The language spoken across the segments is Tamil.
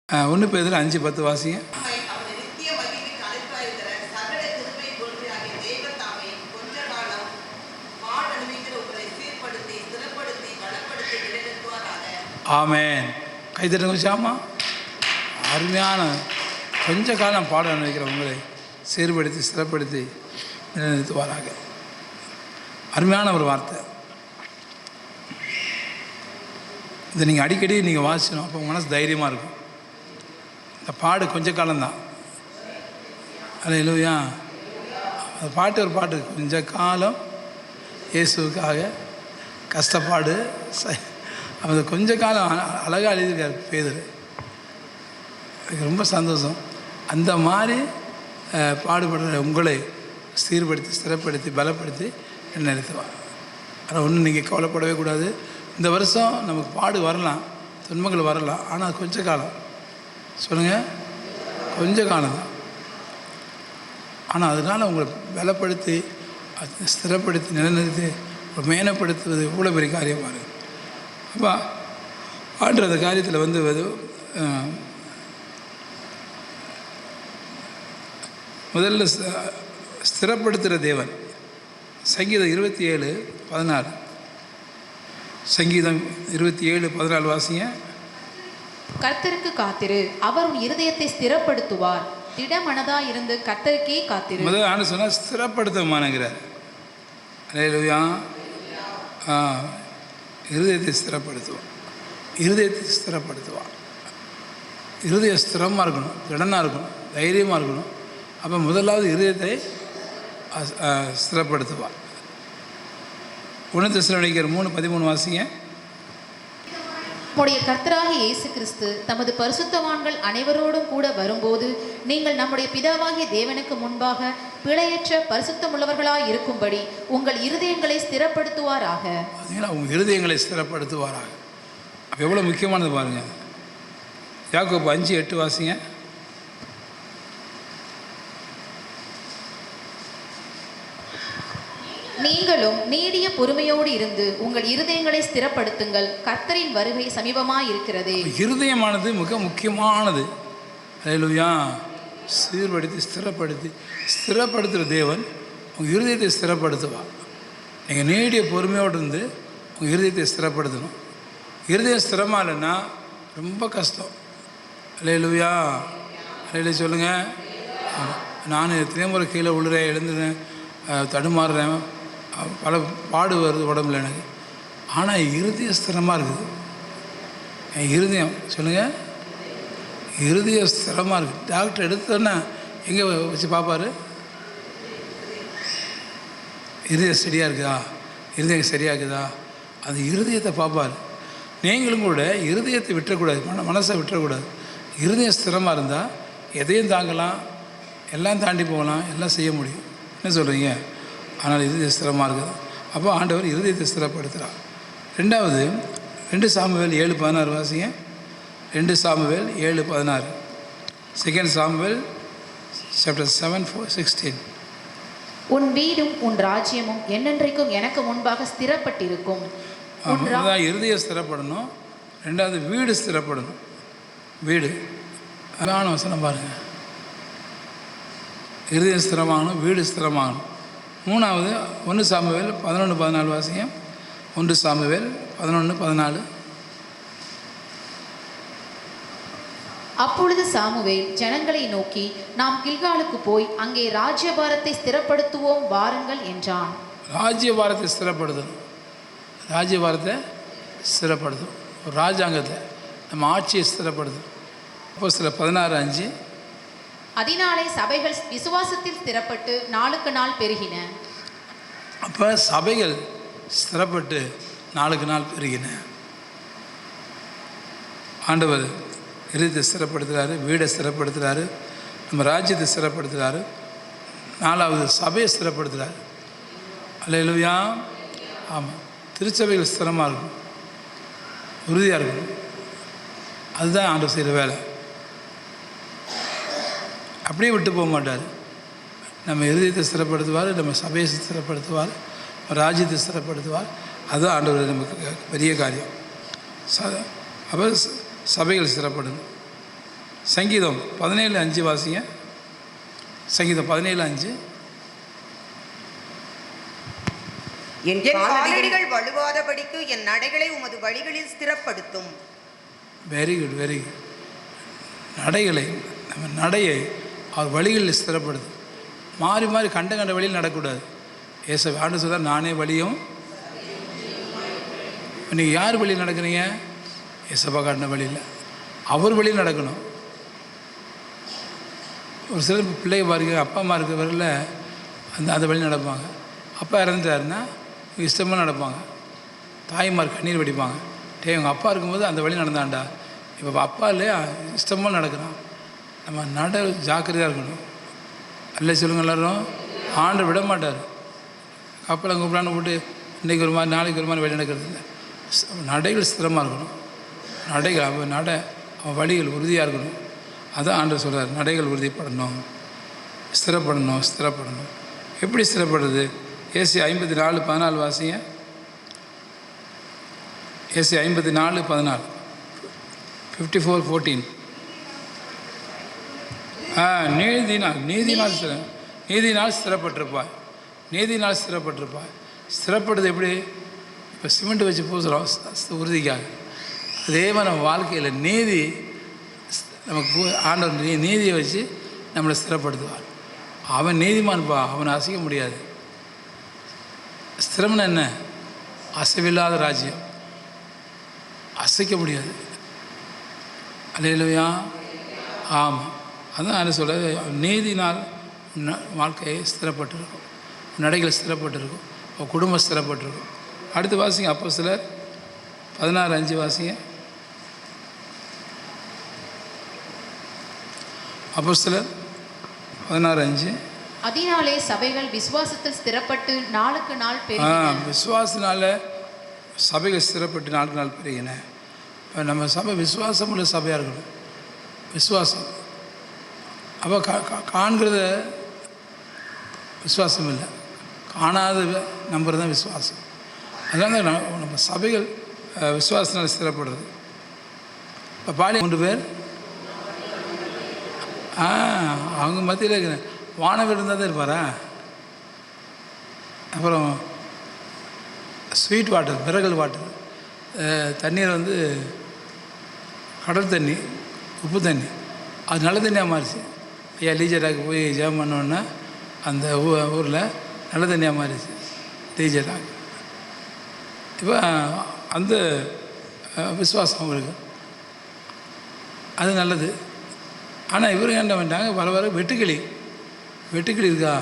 1 பேதுரு 5:10 வாசிங்க. ஆமென். கைத்தட்டுங்க வச்சாமா. அருமையான கொஞ்ச காலம் பாடம் அனுபவிக்கிற உங்களை சீர்படுத்தி ஸ்திரப்படுத்தி நிலைநிறுத்துவாராக. அருமையான ஒரு வார்த்தை. இதை நீங்கள் அடிக்கடி நீங்கள் வாசிக்கணும். அப்போ உங்கள் மனசு தைரியமாக இருக்கும். இந்த பாடு கொஞ்ச காலம்தான். அல்லேலூயா. அந்த பாட்டு ஒரு பாட்டு, கொஞ்ச காலம் இயேசுவுக்காக கஷ்டப்பாடு. அந்த கொஞ்ச காலம் அழகாக எழுதியிருக்கார் பேதுரு. எனக்கு ரொம்ப சந்தோஷம். அந்த மாதிரி பாடுபடுற உங்களை சீர்படுத்தி ஸ்திரப்படுத்தி பலப்படுத்தி நிறுத்துவார். ஆனால் ஒன்றும் நீங்கள் கவலைப்படவே கூடாது. இந்த வருஷம் நமக்கு பாடு வரலாம், துன்பங்கள் வரலாம். ஆனால் கொஞ்ச காலம் சொல்லுங்கள், கொஞ்ச காலம் தான். ஆனால் அதனால் உங்களை பலப்படுத்தி ஸ்திரப்படுத்தி நிலைநிறுத்தி மேனப்படுத்துவது எவ்வளோ பெரிய காரியமாக இருக்குது. அப்போ ஆண்டு அந்த காரியத்தில் முதல்ல ஸ்திரப்படுத்துகிற தேவன். சங்கீதம் 27:14. சங்கீதம் 27:14 வாசிங்க. கர்த்தருக்கு காத்திரு, அவர் உன் இருதயத்தை ஸ்திரப்படுத்துவார். திடமனதா இருந்து கர்த்தருக்கே காத்திரு. முதல் ஆண்டு சொன்னால் ஸ்திரப்படுத்துமானுங்கிறார். அல்லேலூயா. இருதயத்தை ஸ்திரப்படுத்துவார். இருதயத்தை ஸ்திரப்படுத்துவார். இருதயம் ஸ்திரமாக இருக்கணும், திடனாக இருக்கணும், தைரியமாக இருக்கணும். அப்போ முதலாவது இருதயத்தை ஸ்திரப்படுத்துவார். 1 தெசலோனிக்கர் 3:13 வாசிங்க. நம்முடைய கர்த்தராகிய இயேசு கிறிஸ்து தமது பரிசுத்தவான்கள் அனைவரோடும் கூட வரும்போது நீங்கள் நம்முடைய பிதாவாகிய தேவனுக்கு முன்பாக பிழையற்ற பரிசுத்தமுள்ளவர்களாய் இருக்கும்படி உங்கள் இருதயங்களை ஸ்திரப்படுத்துவாராக. உங்கள் இருதயங்களை ஸ்திரப்படுத்துவாராக. அப்போ எவ்வளோ முக்கியமானது பாருங்கள். யாக்கோபு 5:8 வாசிங்க. நீங்களும் நீடிய பொறுமையோடு இருந்து உங்கள் இருதயங்களை ஸ்திரப்படுத்துங்கள், கர்த்தரின் வருகை சமீபமாக இருக்கிறது. இருதயமானது மிக முக்கியமானது. அல்லேலூயா. சீர்படுத்தி ஸ்திரப்படுத்துகிற தேவன் உங்கள் இருதயத்தை ஸ்திரப்படுத்துவார். நீங்கள் நீடிய பொறுமையோடு இருந்து உங்கள் இருதயத்தை ஸ்திரப்படுத்தணும். இருதயம் ஸ்திரமாக இல்லைன்னா ரொம்ப கஷ்டம். அல்லேலூயா. அல்லேலூயா சொல்லுங்கள். நான் எத்தனையோ முறை கீழே விழுறேன், எழுந்துறேன், தடுமாறுறேன், பல பாடு வருது உடம்புல எனக்கு. ஆனால் இருதயம் ஸ்திரமாக இருக்குது. என் இருதயம் சொல்லுங்கள், இருதயம் ஸ்திரமாக இருக்குது. டாக்டர் எடுத்தோன்னா எங்கே வச்சு பார்ப்பார்? இருதயம் சரியாக இருக்குதா, இருதயம் சரியாக இருக்குதா, அது இருதயத்தை பார்ப்பார். நீங்களும் கூட இருதயத்தை விட்டுறக்கூடாது, மனசை விட்டுறக்கூடாது. இருதயம் ஸ்திரமாக இருந்தால் எதையும் தாங்கலாம், எல்லாம் தாண்டி போகலாம், எல்லாம் செய்ய முடியும். என்ன சொல்கிறீங்க? ஆனால் இருதய ஸ்திரமாக இருக்குது. அப்போ ஆண்டவர் இருதயத்தை ஸ்திரப்படுத்துகிறார். ரெண்டாவது 2 சாமுவேல் 7:16 வாசிங்க. 2 சாமுவேல் 7:16. 2 Samuel chapter 7:16. உன் வீடும் உன் ராஜ்யமும் என்னென்றைக்கும் எனக்கு முன்பாக ஸ்திரப்பட்டிருக்கும். இருதயம் ஸ்திரப்படணும். ரெண்டாவது வீடு ஸ்திரப்படணும். வீடு அதான வசனம் பாருங்கள். இருதயம் ஸ்திரமாகணும், வீடு ஸ்திரமாகணும். மூணாவது 1 சாமுவேல் 11:14 வாசிங்க. 1 சாமுவேல் 11:14. அப்பொழுது சாமுவேல் ஜனங்களை நோக்கி, நாம் கில்காலுக்கு போய் அங்கே ராஜ்யபாரத்தை ஸ்திரப்படுத்துவோம் வாருங்கள் என்றான். ராஜ்யபாரத்தை ஸ்திரப்படுத்தணும். ராஜ்யபாரத்தை ஸ்திரப்படுத்தும். ஒரு ராஜாங்கத்தை நம்ம ஆட்சியை ஸ்திரப்படுத்தும். அப்போஸ்தலர் 16:5. அதனாலே சபைகள் விசுவாசத்தில் ஸ்திரப்பட்டு நாளுக்கு நாள் பெருகின. அப்போ சபைகள் ஸ்திரப்பட்டு நாளுக்கு நாள் பெருகின. ஆண்டவர் இருதயத்தை ஸ்திரப்படுத்துகிறாரு, வீடை ஸ்திரப்படுத்துகிறாரு, நம்ம ராஜ்யத்தை ஸ்திரப்படுத்துகிறாரு. 4வது சபையை ஸ்திரப்படுத்துகிறாரு. அல்லேலூயா. ஆமாம். திருச்சபைகள் ஸ்திரமாக இருக்கும், உறுதியாக இருக்கும். அதுதான் ஆண்டவர் செய்கிற வேலை. அப்படியே விட்டு போக மாட்டார். நம்ம இருதயத்தை ஸ்திரப்படுத்துவார், நம்ம சபையை ஸ்திரப்படுத்துவார், ராஜ்யத்தை ஸ்திரப்படுத்துவார். அதுதான் ஆண்டவர் நமக்கு பெரிய காரியம். அப்போ சபைகள் ஸ்திரப்படணும். சங்கீதம் 17:5 வாசிங்க. சங்கீதம் 17:5. என் காலடிகள் வலுவாதபடிக்கு என் நடைகளை உமது வழிகளில் ஸ்திரப்படுத்தும். Very good, very good. நடைகளை, நம்ம நடையை அவர் வழிகளில் ஸ்திரப்படுத்தும். மாறி மாறி கண்ட வழியில் நடக்கக்கூடாது. ஆண்டு சொல்கிறார், நானே வழியும். நீங்கள் யார் வழியில் நடக்கிறீங்க? ஏசப்பா காட்டின வழியில், அவர் வழியில் நடக்கணும். ஒரு சிலர் பிள்ளைங்க பாருங்க, அப்பா அம்மா இருக்கிற வரையில் அந்த வழியில் நடப்பாங்க. அப்பா இறந்துட்டாருன்னா இஷ்டமாக நடப்பாங்க. தாய்மார் கண்ணீர் வடிப்பாங்க. எங்கள் அப்பா இருக்கும்போது அந்த வழி நடந்தாண்டா, இப்போ அப்பா இல்லையா, இஷ்டமாக நடக்கிறான். நம்ம ஜாக்கிரதையாக இருக்கணும். அல்ல சொல்லுங்க எல்லோரும். ஆண்டவர் விட மாட்டார். கப்பலை கூப்பிடான்னு போட்டு இன்றைக்கி ஒரு மாதிரி நாளைக்கு ஒரு மாதிரி வழி நடக்கிறது இல்லை. நடைகள் ஸ்திரமாக இருக்கணும். நடைகள் அவன் அவன் வழிகள் உறுதியாக இருக்கணும். அதான் ஆண்டவர் சொல்கிறார், நடைகள் உறுதிப்படணும், ஸ்திரப்படணும். எப்படி ஸ்திரப்படுறது? ஏசி 54:14 வாசிங்க. ஏசி 54:14. 54:14. நீதினால் ஸ்திரப்பட்டிருப்பாய். நீதினால் ஸ்திரப்பட்டிருப்பாய். ஸ்திரப்படுறது எப்படி? இப்போ சிமெண்ட் வச்சு பூசுகிறோம் உறுதிக்காக. அதே மாதிரி நம்ம வாழ்க்கையில் நீதி நமக்கு ஆண்டவர் நீதியை வச்சு நம்மளை ஸ்திரப்படுத்துவார். அவன் நீதிமான்ப்பா, அவனை அசைக்க முடியாது. ஸ்திரம்னா என்ன? அசைவில்லாத ராஜ்யம், அசைக்க முடியாது. அல்லேலூயா. ஆமாம், அதான் என்ன சொல்ல, நீதினால் வாழ்க்கையை ஸ்திரப்பட்டிருக்கும், நடைகள் ஸ்திரப்பட்டிருக்கும், குடும்பம் ஸ்திரப்பட்டிருக்கும். அடுத்து வாசிங்க, அப்போஸ்தலர் 16:5 வாசிங்க. அப்போஸ்தலர் 16:5. அதனாலே சபைகள் விசுவாசத்தில் ஸ்திரப்பட்டு நாளுக்கு நாள் பெருகின. விசுவாசனால சபைகள் ஸ்திரப்பட்டு நாளுக்கு நாள் பெருகின. இப்போ நம்ம சபை விசுவாசம் உள்ள சபையாக இருக்கணும். விசுவாசம் அப்போ காண்கிறத விசுவாசம் இல்லை, காணாத நம்புறது தான் விசுவாசம். அதனால நம்ம சபைகள் விசுவாசனால் ஸ்திரப்படுறது. இப்போ பாலி 3 பேர் அவங்க மத்தியில் இருக்கிற வானவர் இருந்தால் தான் இருப்பாரா? அப்புறம் ஸ்வீட் வாட்டர், மிரகல் வாட்டர், தண்ணீர் வந்து கடல் தண்ணி, உப்பு தண்ணி, அது நல்ல தண்ணியாக மாறிச்சு. ஐயா லீஜராக்கு போய் ஜெபம் பண்ணோன்னா அந்த ஊரில் நல்ல தண்ணியாக மாறிச்சு லீஜராக்கு. இப்போ அந்த விசுவாசம் அவங்களுக்கு அது நல்லது. ஆனால் இவர் என்ன பண்ணிட்டாங்க, வர வெட்டுக்கிளி இருக்கா,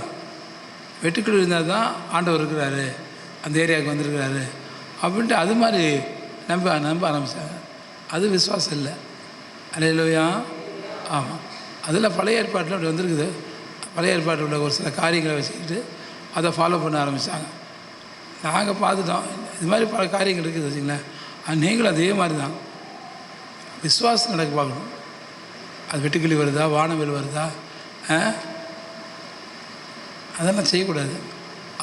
வெட்டுக்கிளி இருந்தால் தான் ஆண்டவர் இருக்கிறாரு, அந்த ஏரியாவுக்கு வந்திருக்கிறாரு அப்படின்ட்டு அது மாதிரி நம்ப ஆரம்பித்தாங்க. அது விசுவாசம் இல்லை. அல்லேலூயா. ஆமாம், அதில் பழைய ஏற்பாட்டில் அப்படி வந்திருக்குது. பழைய ஏற்பாட்டில் உள்ள ஒரு சில காரியங்களை வச்சுக்கிட்டு அதை ஃபாலோ பண்ண ஆரம்பித்தாங்க. நாங்கள் பார்த்துட்டோம், இது மாதிரி பல காரியங்கள் இருக்குது வச்சுங்களேன். நீங்களும் அதே மாதிரி தான் விசுவாசம் நடக்க பார்க்கணும். அது வெட்டுக்கிளி வருதா, வானவில் வருதா, அதெல்லாம் செய்யக்கூடாது.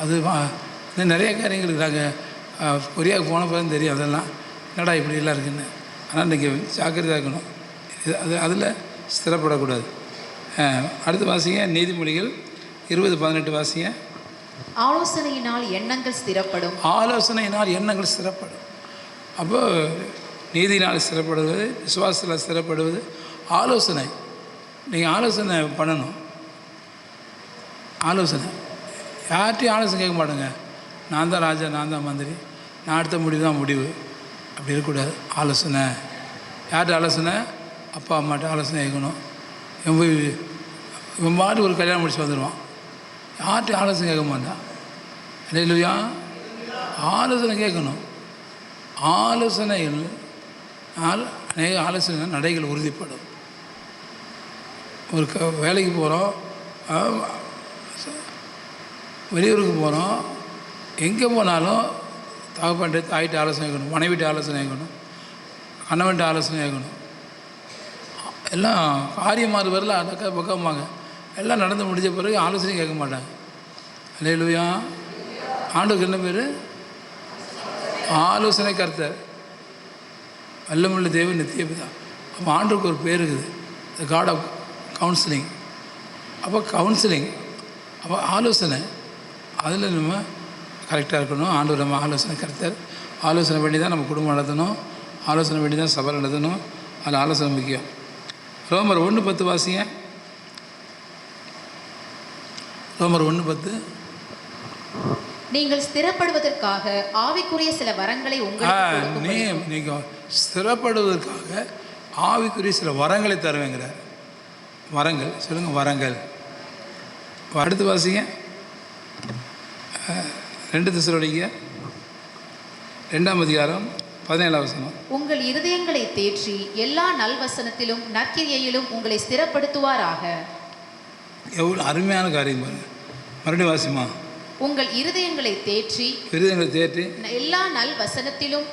அது இன்னும் நிறைய காரியங்கள் நாங்கள் கொரியாவுக்கு போன பிறகு தெரியும் அதெல்லாம் என்னடா இப்படியெல்லாம் இருக்குன்னு. ஆனால் இன்றைக்கி ஜாக்கிரதையாக இருக்கணும். அதில் ஸ்திரப்படக்கூடாது. அடுத்து வாசிங்க, நீதிமொழிகள் 20:18 வாசிங்க. ஆலோசனையினால் எண்ணங்கள் ஸ்திரப்படும். ஆலோசனையினால் எண்ணங்கள் ஸ்திரப்படும். அப்போ நீதினால் ஸ்திரப்படுவது, விசுவாசத்தில் ஸ்திரப்படுவது, ஆலோசனை. நீங்கள் ஆலோசனை பண்ணணும். ஆலோசனை யார்கிட்டையும் ஆலோசனை கேட்க மாட்டேங்க. நான் தான் ராஜா, நான் தான் மந்திரி, நான் எடுத்த முடிவு தான் முடிவு, அப்படி இருக்கக்கூடாது. ஆலோசனை யார்கிட்ட ஆலோசனை? அப்பா அம்மாட்ட ஆலோசனை கேட்கணும். இவன் பாட்டு ஒரு கல்யாணம் முடிச்சு வந்துடுவான், யார்கிட்டையும் ஆலோசனை கேட்க மாட்டான். இல்லையா? ஆலோசனை கேட்கணும். ஆலோசனைகள் அநேக ஆலோசனை நடைகள் உறுதிப்படும். ஒரு வேலைக்கு போகிறோம், வெளியூருக்கு போகிறோம், எங்கே போனாலும் தகப்பன்ட்டு தாயிட்ட ஆலோசனை கேட்கணும், மனைவிட்ட ஆலோசனை கேட்கணும், கணவன்ட்டு ஆலோசனை கேட்கணும். எல்லாம் காரியமாக வரல அடக்க பக்கமாங்க எல்லாம் நடந்து முடிஞ்ச பிறகு ஆலோசனை கேட்க மாட்டாங்க. அல்லேலூயா. ஆண்டுக்கு என்ன பேர்? ஆலோசனை கர்த்தர், வல்லமுள்ள தேவன், நித்திய பிதா. அப்போ ஆண்டுக்கு ஒரு பேர் இருக்குது. த காட் ஆஃப் கவுன்சிலிங். அப்போ கவுன்சிலிங், அப்போ ஆலோசனை, அதில் நம்ம கரெக்டாக இருக்கணும். ஆண்டவர் நம்ம ஆலோசனை கருத்தர். ஆலோசனை பண்ணி தான் நம்ம குடும்பம் நடத்தணும், ஆலோசனை பண்ணி தான் சபை நடத்தணும். அதில் ஆலோசனை முக்கியம். ரோமர் 1:10 வாசிங்க. ரோமர் 1:10. நீங்கள் ஸ்திரப்படுவதற்காக ஆவிக்குரிய சில வரங்களை உங்களுக்கு நீங்கள் ஸ்திரப்படுவதற்காக ஆவிக்குரிய சில வரங்களை தருவேங்கிறார். வரங்கள் சொல்லுங்கள், வரங்கள். அடுத்து வாசிங்க 2 தெசலோனிக்கேயர் 2:17 உங்கள் இருதயங்களை தேற்றி எல்லா நல்வசனத்திலும் நற்கிரியையிலும் உங்களை ஸ்திரப்படுத்துவாராக. எவ்வளோ அருமையான காரியம் பாருங்க. மறுபடியும் வாசிமா. உங்கள் இருதயங்களை தேற்றி எல்லா நல்வசனத்திலும்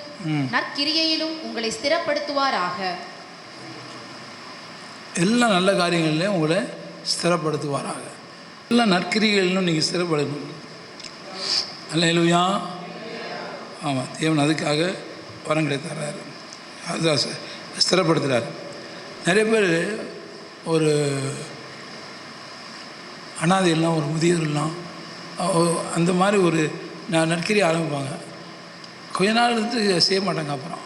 நற்கிரியையிலும் உங்களை ஸ்திரப்படுத்துவாராக. எல்லா நல்ல காரியங்கள்லையும் உங்களை ஸ்திரப்படுத்துவாராக. எல்லா நற்கிரிகளிலும் நீங்கள் ஸ்திரப்படுத்தணும். அல்லேலூயா. ஆமாம், தேவன் அதுக்காக வரங்களை தர்றாரு, அதுதான் ஸ்திரப்படுத்துகிறார். நிறைய பேர் ஒரு அனாதையெல்லாம், ஒரு முதியோர்லாம் அந்த மாதிரி ஒரு நற்கிரியை ஆரம்பிப்பாங்க. கொஞ்ச நாள் இருந்து செய்ய மாட்டாங்க. அப்புறம்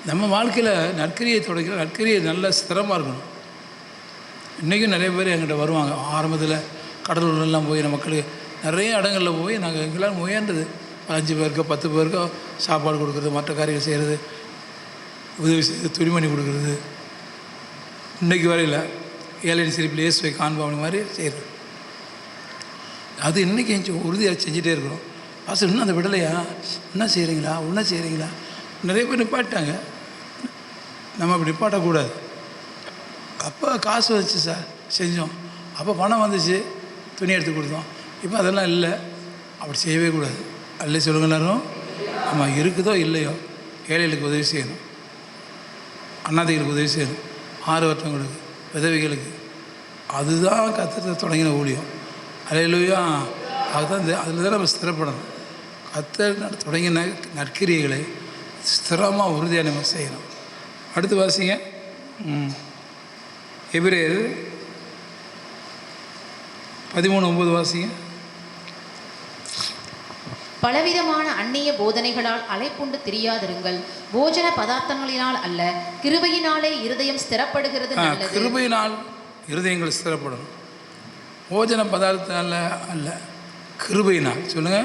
நம்ம வாழ்க்கையில் நற்கிரியை தொடக்கிற நற்கிரியை நல்ல ஸ்திரமாக இருக்கணும். இன்றைக்கும் நிறைய பேர் எங்கிட்ட வருவாங்க. ஆரம்பத்தில் கடலூர்லாம் போய் மக்களுக்கு நிறைய இடங்களில் போய் நாங்கள் எங்களால் முயன்றது 5 பேருக்கோ 10 பேருக்கோ சாப்பாடு கொடுக்குறது, மற்ற காரியங்கள் செய்கிறது, உதவி செய்கிறது, துணிமணி கொடுக்குறது, இன்றைக்கு வரையில் ஏழையின் சிரிப்பில் இயேசுவை காண்பவன் மாதிரி செய்கிறது. அது இன்றைக்கி உறுதியாக செஞ்சுட்டே இருக்கிறோம். பாஸ்டர் இன்னும் அந்த விடலையா, இன்னும் செய்கிறீங்களா? நிறைய பேர் நிப்பாட்டாங்க. நம்ம அப்படி நிப்பாட்டக்கூடாது. அப்போ காசு வந்துச்சு சார், செஞ்சோம். அப்போ பணம் வந்துச்சு, துணி எடுத்து கொடுத்தோம். இப்போ அதெல்லாம் இல்லை. அப்படி செய்யவே கூடாது. அல்ல சொல்லுங்க எல்லாரும். ஆமாம், இருக்குதோ இல்லையோ ஏழைகளுக்கு உதவி செய்யணும், அண்ணாதிகளுக்கு உதவி செய்யணும், 6 வருஷங்களுக்கு, விதவைகளுக்கு. அதுதான் கர்த்தர் தொடங்கின ஊழியம். அல்லேலூயா. அதுதான் அதில் தான் நம்ம ஸ்திரப்படணும். கர்த்தர் தொடங்கின நற்கிரியைகளை ஸ்திரமாக உறுதியாக நம்ம செய்யணும். அடுத்து வாசிங்க. எபிரேயர் 13:9 வாசிங்க. பலவிதமான அந்நிய போதனைகளால் அலைப்புண்டு திரியாதிருங்கள். போஜன பதார்த்தங்களினால் அல்ல, கிருபையினாலே இருதயம் ஸ்திரப்படுகிறது நல்லது. கிருபையினால் இருதயங்கள் ஸ்திரப்படும். போஜன பதார்த்தனால அல்ல, கிருபையினால். சொல்லுங்க,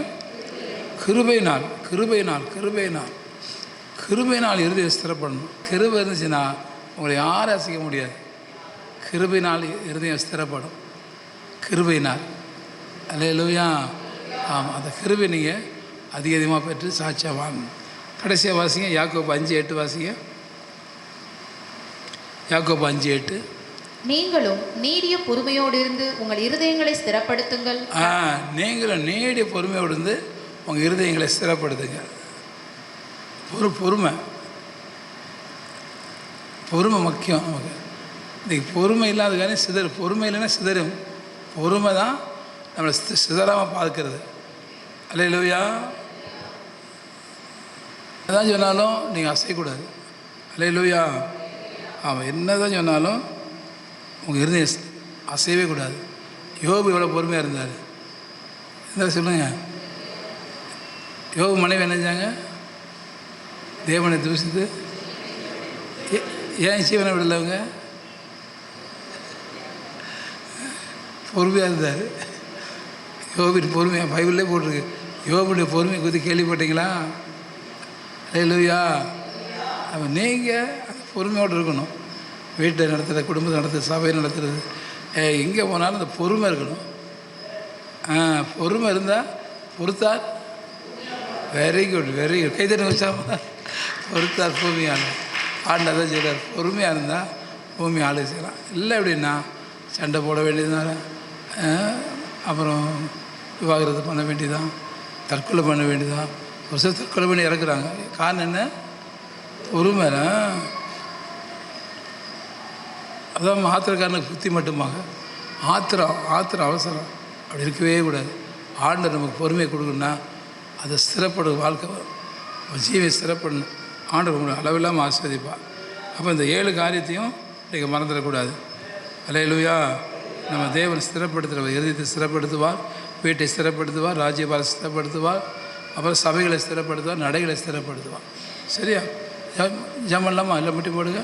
கிருபையினால் இருதயம் ஸ்திரப்படணும். கிருபை இருந்துச்சுன்னா உங்களை யாரும் அசைக்க முடியாது. கிருபையினால் இருதயம் ஸ்திரப்படும். கிருபையினால். அல்லேலூயா. ஆமாம், அந்த கிருபை நீங்கள் அதிகமாக பெற்று சாட்சியாக வாங்கணும். கடைசியாக வாசிங்க யாக்கோபு 5:8 வாசிங்க. யாக்கோபு 5:8. நீங்களும் நீடிய பொறுமையோடு இருந்து உங்கள் இருதயங்களை ஸ்திரப்படுத்துங்கள். நீங்களும் நீடிய பொறுமையோடு இருந்து உங்கள் இருதயங்களை ஸ்திரப்படுத்துங்க. பொறுமை முக்கியம் நமக்கு. இன்றைக்கி பொறுமை இல்லாத காரியம் பொறுமை இல்லைன்னா சிதறும். பொறுமை தான் நம்மளை சிதறாமல் பார்க்கிறது. அல்லேலூயா. எதான் சொன்னாலும் நீங்கள் அசையக்கூடாது. அல்லேலூயா. ஆமாம், என்ன தான் சொன்னாலும் உங்கள் இருதயம் அசையவே கூடாது. யோபு எவ்வளோ பொறுமையாக இருந்தார். என்ன சொல்லுங்க. யோபு மனைவி என்ன செஞ்சாங்க? தேவனை தூசித்து ஏன் ஜீவனை விடலவங்க? பொறுமையாக இருந்தார். யோபின் பொறுமையாக பைபிள்லே போட்டிருக்கு. யோபுடைய பொறுமையை குறித்து கேள்விப்பட்டீங்களா? அல்லேலூயா. அப்போ நீங்கள் அந்த பொறுமையோடு இருக்கணும். வீட்டை நடத்துகிறது, குடும்பத்தை நடத்துறது, சபையை நடத்துறது, எங்கே போனாலும் அந்த பொறுமை இருக்கணும். பொறுமை இருந்தால் பொறுத்தார். Very good. கைத்தறி வச்சா பொறுத்தார் பூமியால். ஆண்டை செய்கிறார். பொறுமையாக இருந்தால் பூமி ஆளு செய்யலாம். இல்லை அப்படின்னா சண்டை போட வேண்டியதுனால, அப்புறம் விவாகரத்து பண்ண வேண்டியதான், தற்கொலை பண்ண வேண்டியதான். ஒரு சில தற்கொலை பண்ணி இறக்குறாங்க. காரணம் என்ன? பொறுமை. அதான் ஆத்திரக்காரனுக்கு புத்தி மட்டுமாக. ஆத்திரம் அவசரம் அப்படி இருக்கவே கூடாது. ஆண்டவர் நமக்கு பொறுமையை கொடுக்கணுன்னா அதை ஸ்திரப்படும் வாழ்க்கை, ஜீவை ஸ்திரப்படணும். ஆண்டவர் உங்களை அளவில்லாமல் ஆஸ்வதிப்பார். அப்போ இந்த 7 காரியத்தையும் நீங்கள் மறந்துடக்கூடாது. அல்லேலூயா. நம்ம தேவன் ஸ்திரப்படுத்துகிறவர், இருதயத்தை ஸ்திரப்படுத்துவார், வீட்டை ஸ்திரப்படுத்துவார், ராஜ்யபாரத்தை ஸ்திரப்படுத்துவார், அப்புறம் சபைகளை ஸ்திரப்படுத்துவார், நடைகளை ஸ்திரப்படுத்துவார். சரியா? ஜெபம் இல்லாமல் எல்லாம் முட்டி போடுங்க.